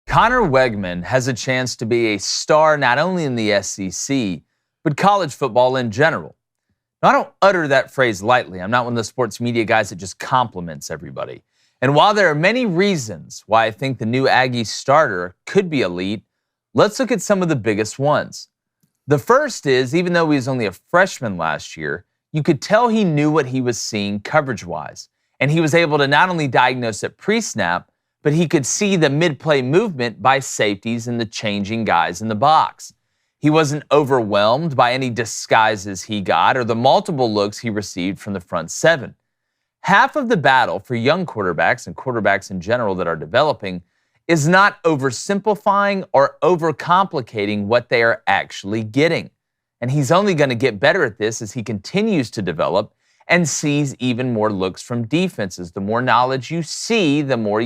Connor Wegman has a chance to be a star not only in the SEC, but college football in general. Now, I don't utter that phrase lightly. I'm not one of the sports media guys that just compliments everybody. And while there are many reasons why I think the new Aggie starter could be elite, let's look at some of the biggest ones. The first is, even though he was only a freshman last year, you could tell he knew what he was seeing coverage-wise. And he was able to not only diagnose it pre-snap, but he could see the mid-play movement by safeties and the changing guys in the box. He wasn't overwhelmed by any disguises he got or the multiple looks he received from the front seven. Half of the battle for young quarterbacks and quarterbacks in general that are developing is not oversimplifying or overcomplicating what they are actually getting. And he's only going to get better at this as he continues to develop and sees even more looks from defenses. The more knowledge you see, the more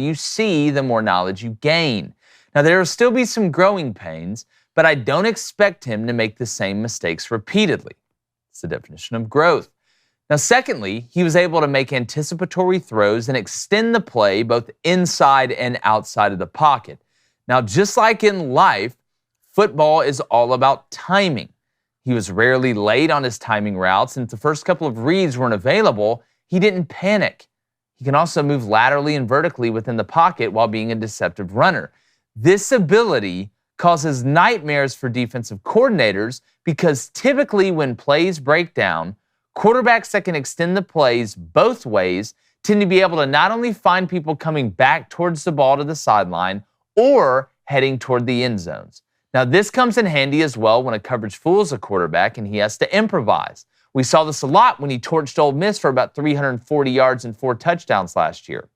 knowledge you gain. Now, there will still be some growing pains, but I don't expect him to make the same mistakes repeatedly. It's the definition of growth. Now, secondly, he was able to make anticipatory throws and extend the play both inside and outside of the pocket. Now, just like in life, football is all about timing. He was rarely late on his timing routes, and if the first couple of reads weren't available, he didn't panic. He can also move laterally and vertically within the pocket while being a deceptive runner. This ability causes nightmares for defensive coordinators because typically when plays break down, quarterbacks that can extend the plays both ways tend to be able to not only find people coming back towards the ball to the sideline or heading toward the end zones. Now, this comes in handy as well when a coverage fools a quarterback and he has to improvise. We saw this a lot when he torched Ole Miss for about 340 yards and 4 touchdowns last year.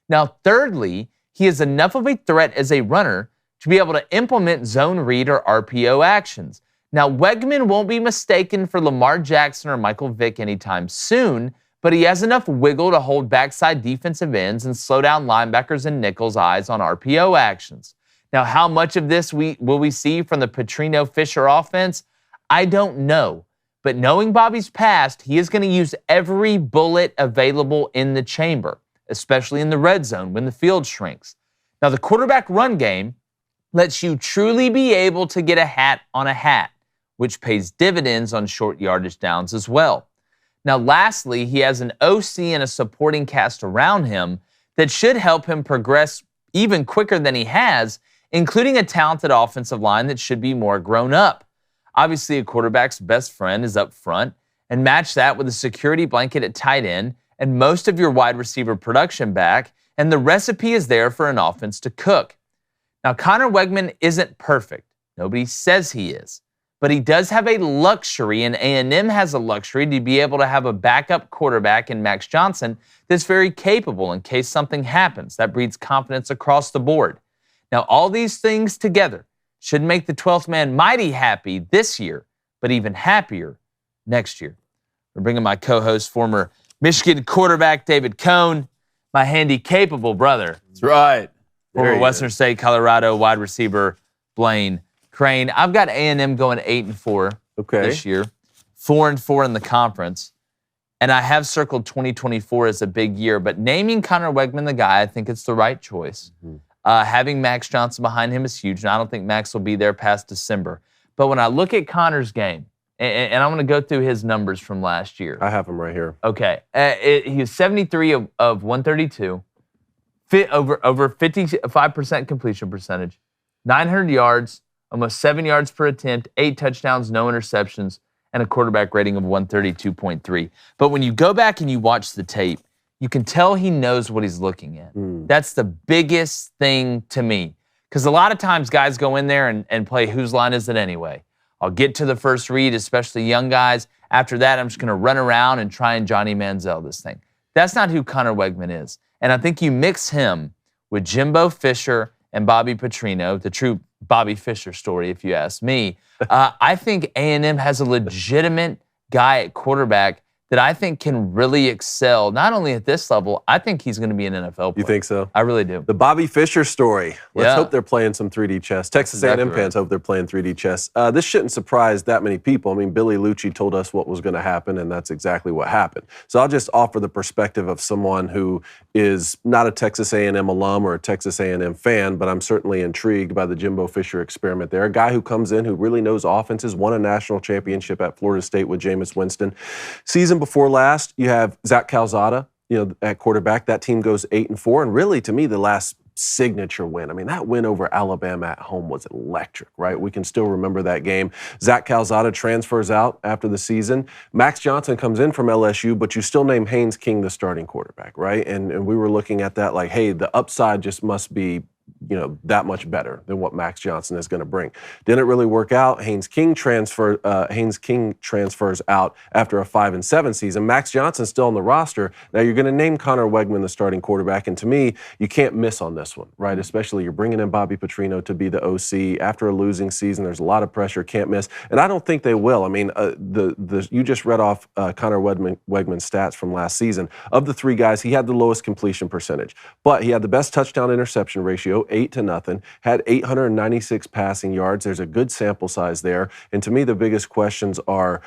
Now, thirdly, he is enough of a threat as a runner to be able to implement zone read or RPO actions. Now, Wegman won't be mistaken for Lamar Jackson or Michael Vick anytime soon, but he has enough wiggle to hold backside defensive ends and slow down linebackers and nickels' eyes on RPO actions. Now, how much of this will we see from the Petrino-Fisher offense? I don't know. But knowing Bobby's past, he is going to use every bullet available in the chamber, especially in the red zone when the field shrinks. Now, the quarterback run game lets you truly be able to get a hat on a hat, which pays dividends on short yardage downs as well. Now, lastly, he has an OC and a supporting cast around him that should help him progress even quicker than he has, including a talented offensive line that should be more grown up. Obviously, a quarterback's best friend is up front, and match that with a security blanket at tight end and most of your wide receiver production back, and the recipe is there for an offense to cook. Now, Connor Wegman isn't perfect. Nobody says he is. But he does have a luxury, and A&M has a luxury to be able to have a backup quarterback in Max Johnson that's very capable in case something happens. That breeds confidence across the board. Now, all these things together should make the 12th man mighty happy this year, but even happier next year. We're bringing my co-host, former Michigan quarterback David Cohn, my handy-capable brother. That's right. Former Western State, Colorado wide receiver Blaine Crane. I've got A&M going 8-4 this year, 4-4 in the conference, and I have circled 2024 as a big year, but naming Connor Wegman the guy, I think it's the right choice. Mm-hmm. Having Max Johnson behind him is huge, and I don't think Max will be there past December. But when I look at Connor's game, and I'm going to go through his numbers from last year. I have him right here. Okay. He was 73 of 132, over 55% completion percentage, 900 yards, almost 7 yards per attempt, 8 touchdowns, no interceptions, and a quarterback rating of 132.3. But when you go back and you watch the tape, you can tell he knows what he's looking at. That's the biggest thing to me. Because a lot of times guys go in there and play whose line is it anyway. I'll get to the first read, especially young guys. After that, I'm just going to run around and try and Johnny Manziel this thing. That's not who Connor Wegman is. And I think you mix him with Jimbo Fisher and Bobby Petrino, the true Bobby Fisher story, if you ask me. I think A&M has a legitimate guy at quarterback that I think can really excel, not only at this level, I think he's going to be an NFL player. You think so? I really do. The Bobby Fischer story. Let's hope they're playing some 3D chess. Texas A&M fans hope they're playing 3D chess. This shouldn't surprise that many people. I mean, Billy Lucci told us what was going to happen, and that's exactly what happened. So I'll just offer the perspective of someone who is not a Texas A&M alum or a Texas A&M fan, but I'm certainly intrigued by the Jimbo Fisher experiment there. A guy who comes in who really knows offenses, won a national championship at Florida State with Jameis Winston. Season before last, you have Zach Calzada, at quarterback. That team goes 8-4, and really, to me, the last signature win. I mean, that win over Alabama at home was electric, right? We can still remember that game. Zach Calzada transfers out after the season. Max Johnson comes in from LSU, but you still name Haynes King the starting quarterback, right? And we were looking at that like, hey, the upside just must be that much better than what Max Johnson is going to bring. Didn't really work out. Haynes King transfers out after a 5-7 season. Max Johnson's still on the roster. Now you're going to name Connor Wegman the starting quarterback, and to me, you can't miss on this one, right? Especially you're bringing in Bobby Petrino to be the OC after a losing season. There's a lot of pressure. Can't miss, and I don't think they will. I mean, you just read off Connor Wegman's stats from last season. Of the three guys, he had the lowest completion percentage, but he had the best touchdown-interception ratio, 8-0, had 896 passing yards. There's a good sample size there. And to me, the biggest questions are,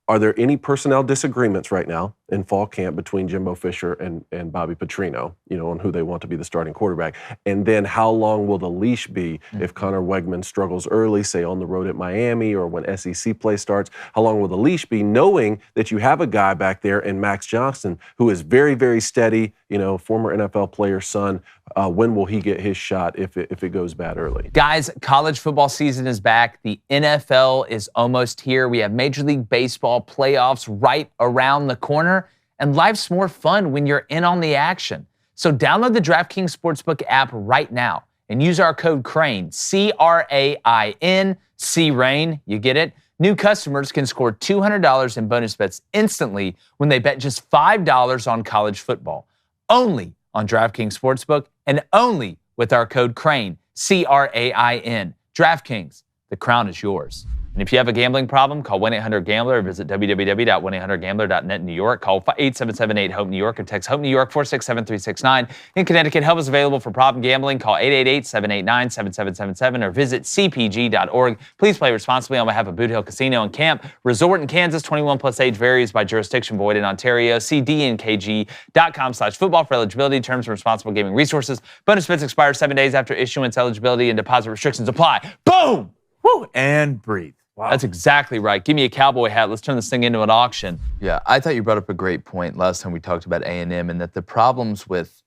are there any personnel disagreements right now in fall camp between Jimbo Fisher and Bobby Petrino, on who they want to be the starting quarterback? And then how long will the leash be if Connor Wegman struggles early, say on the road at Miami or when SEC play starts? How long will the leash be, knowing that you have a guy back there in Max Johnson who is very, very steady, former NFL player's son? When will he get his shot if it goes bad early? Guys, college football season is back. The NFL is almost here. We have Major League Baseball playoffs right around the corner, and life's more fun when you're in on the action. So download the DraftKings Sportsbook app right now and use our code CRANE, C-R-A-I-N, C-RAIN, you get it? New customers can score $200 in bonus bets instantly when they bet just $5 on college football. Only on DraftKings Sportsbook and only with our code CRANE, C-R-A-I-N. DraftKings, the crown is yours. And if you have a gambling problem, call 1-800-GAMBLER or visit www.1800gambler.net in New York. Call 877-8-HOPE-NEW YORK or text HOPE-NEW YORK 467-369. In Connecticut, help is available for problem gambling. Call 888-789-7777 or visit cpg.org. Please play responsibly on behalf of Boot Hill Casino and Camp Resort in Kansas. 21 plus age varies by jurisdiction, void in Ontario. See dnkg.com/football for eligibility, terms, and responsible gaming resources. Bonus bets expire 7 days after issuance. Eligibility and deposit restrictions apply. Boom! Woo! And breathe. Wow. That's exactly right. Give me a cowboy hat. Let's turn this thing into an auction. Yeah, I thought you brought up a great point last time we talked about A&M, and that the problems with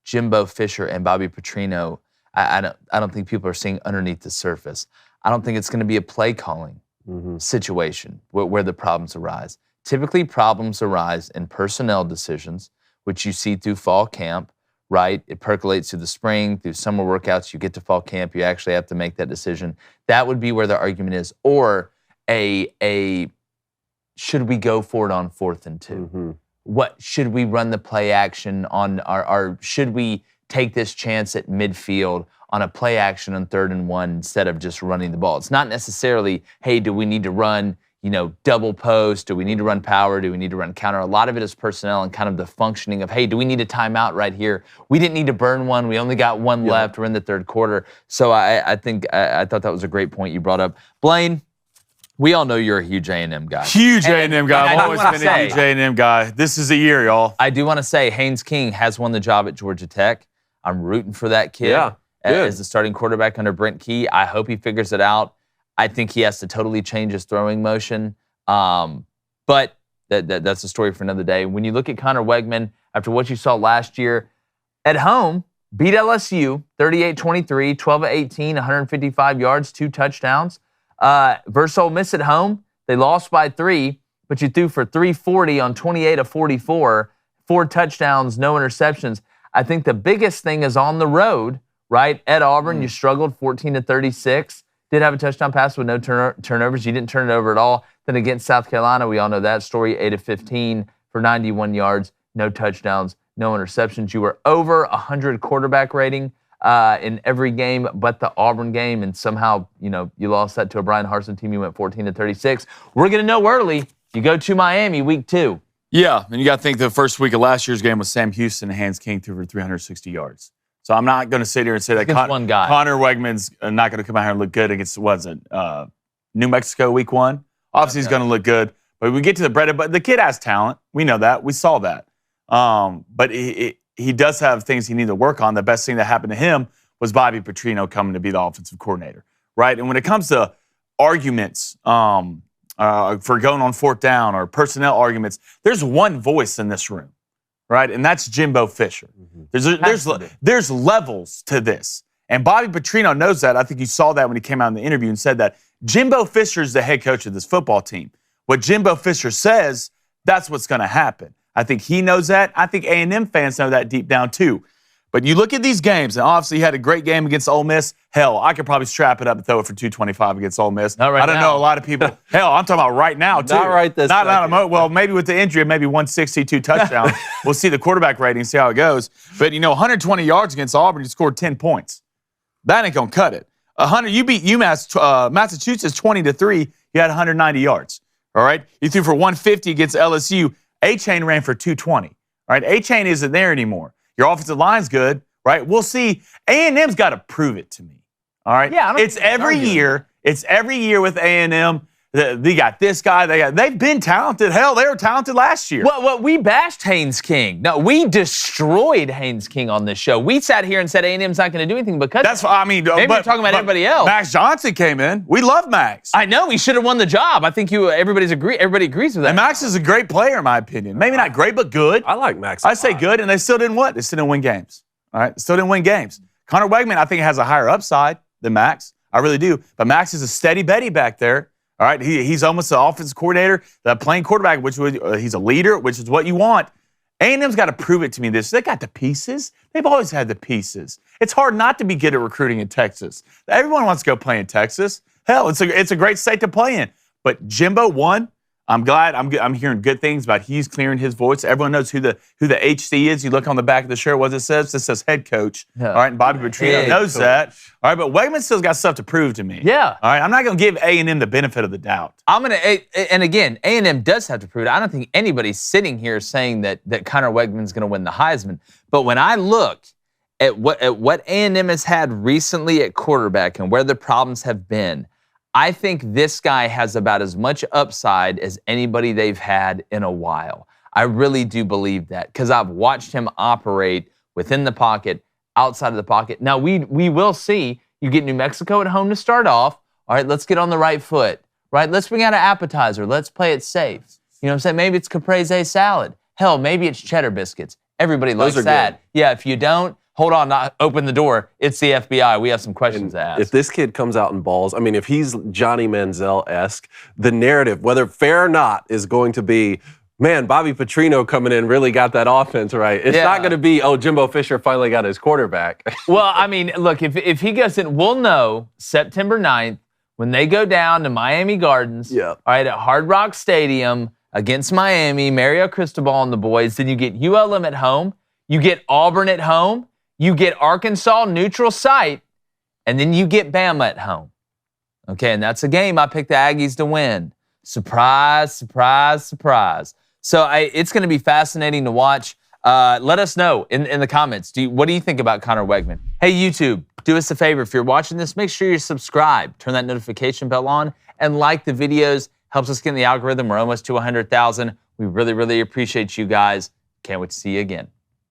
Jimbo Fisher and Bobby Petrino, I don't think people are seeing underneath the surface. I don't think it's going to be a play calling situation where the problems arise. Typically, problems arise in personnel decisions, which you see through fall camp, right? It percolates through the spring, through summer workouts. You get to fall camp, you actually have to make that decision. That would be where the argument is. Or a should we go for it on 4th and 2? What should we run the play action on our should we take this chance at midfield on a play action on 3rd and 1 instead of just running the ball? It's not necessarily, hey, do we need to run double post? Do we need to run power? Do we need to run counter? A lot of it is personnel and kind of the functioning of, hey, do we need a timeout right here? We didn't need to burn one. We only got one left. We're in the 3rd quarter. So I thought that was a great point you brought up. Blaine, we all know you're a huge A&M guy. Huge A&M guy. I've always been a huge A&M guy. This is a year, y'all. I do want to say Haynes King has won the job at Georgia Tech. I'm rooting for that kid as the starting quarterback under Brent Key. I hope he figures it out. I think he has to totally change his throwing motion. But that's a story for another day. When you look at Connor Wegman, after what you saw last year, at home, beat LSU, 38-23, 12-18, 155 yards, 2 touchdowns. Versus Ole Miss at home, they lost by 3, but you threw for 340 on 28-44, 4 touchdowns, no interceptions. I think the biggest thing is on the road, right? At Auburn, you struggled 14-36. Did have a touchdown pass with no turnovers. You didn't turn it over at all. Then against South Carolina, we all know that story, 8-15 for 91 yards, no touchdowns, no interceptions. You were over 100 quarterback rating in every game but the Auburn game, and somehow, you lost that to a Brian Harsin team. You went 14-36. We're going to know early. You go to Miami week 2. Yeah, and you got to think the first week of last year's game was Sam Houston and Haynes King threw for 360 yards. So I'm not going to sit here and say that one guy. Connor Wegman's not going to come out here and look good against, New Mexico week 1. Obviously, he's going to look good. But we get to the bread, but the kid has talent. We know that. We saw that. But he does have things he needs to work on. The best thing that happened to him was Bobby Petrino coming to be the offensive coordinator, right? And when it comes to arguments for going on 4th down or personnel arguments, there's one voice in this room, right? And that's Jimbo Fisher. Mm-hmm. There's levels to this. And Bobby Petrino knows that. I think you saw that when he came out in the interview and said that Jimbo Fisher is the head coach of this football team. What Jimbo Fisher says, that's what's going to happen. I think he knows that. I think A&M fans know that deep down too. But you look at these games, and obviously he had a great game against Ole Miss. Hell, I could probably strap it up and throw it for 225 against Ole Miss. Not right I don't now. know a lot of people. Hell, I'm talking about right now too. Not right this second. Well, maybe with the injury, maybe 162 touchdowns. We'll see the quarterback rating, see how it goes. But 120 yards against Auburn, you scored 10 points. That ain't gonna cut it. You beat UMass, Massachusetts 20-3. You had 190 yards. All right, you threw for 150 against LSU. A-Chain ran for 220. All right, A-Chain isn't there anymore. Your offensive line's good, right? We'll see. A&M's got to prove it to me. All right. Yeah, it's every year. It's every year with A&M. They got this guy. They've been talented. Hell, they were talented last year. Well, we bashed Haynes King. No, we destroyed Haynes King on this show. We sat here and said A&M's not going to do anything because that's. I mean, maybe we're talking about everybody else. Max Johnson came in. We love Max. I know he should have won the job. I think everybody agrees with that. And Max is a great player, in my opinion. Maybe not great, but good. I like Max. I say good, and they still didn't what? They still didn't win games. All right, still didn't win games. Connor Wegman, I think, has a higher upside than Max. I really do. But Max is a steady Betty back there. All right, he's almost an offensive coordinator, that playing quarterback, which he's a leader, which is what you want. A&M's got to prove it to me this. They got the pieces. They've always had the pieces. It's hard not to be good at recruiting in Texas. Everyone wants to go play in Texas. Hell, it's a great state to play in. But Jimbo won. I'm glad. I'm hearing good things about he's clearing his voice. Everyone knows who the HC is. You look on the back of the shirt, what it says? It says head coach. Yeah. All right, and Bobby Petrino knows that. All right, but Wegman still's got stuff to prove to me. Yeah. All right, I'm not going to give A&M the benefit of the doubt. And again, A&M does have to prove it. I don't think anybody's sitting here saying that Connor Wegman's going to win the Heisman. But when I look at what A&M has had recently at quarterback and where the problems have been, I think this guy has about as much upside as anybody they've had in a while. I really do believe that because I've watched him operate within the pocket, outside of the pocket. Now, we will see. You get New Mexico at home to start off. All right, let's get on the right foot. Right, let's bring out an appetizer. Let's play it safe. You know what I'm saying? Maybe it's caprese salad. Hell, maybe it's cheddar biscuits. Everybody likes that. Good. Yeah, if you don't, hold on, not open the door. It's the FBI. We have some questions to ask. If this kid comes out and balls, I mean, if he's Johnny Manziel-esque, the narrative, whether fair or not, is going to be, man, Bobby Petrino coming in really got that offense right. It's not going to be, Jimbo Fisher finally got his quarterback. Well, I mean, look, if he goes in, we'll know September 9th when they go down to Miami Gardens, all right, at Hard Rock Stadium against Miami, Mario Cristobal and the boys. Then you get ULM at home. You get Auburn at home. You get Arkansas neutral site, and then you get Bama at home. Okay, and that's a game I picked the Aggies to win. Surprise, surprise, surprise. So it's going to be fascinating to watch. Let us know in the comments. What do you think about Connor Wegman? Hey, YouTube, do us a favor. If you're watching this, make sure you're subscribed. Turn that notification bell on and like the videos. Helps us get in the algorithm. We're almost to 100,000. We really, really appreciate you guys. Can't wait to see you again.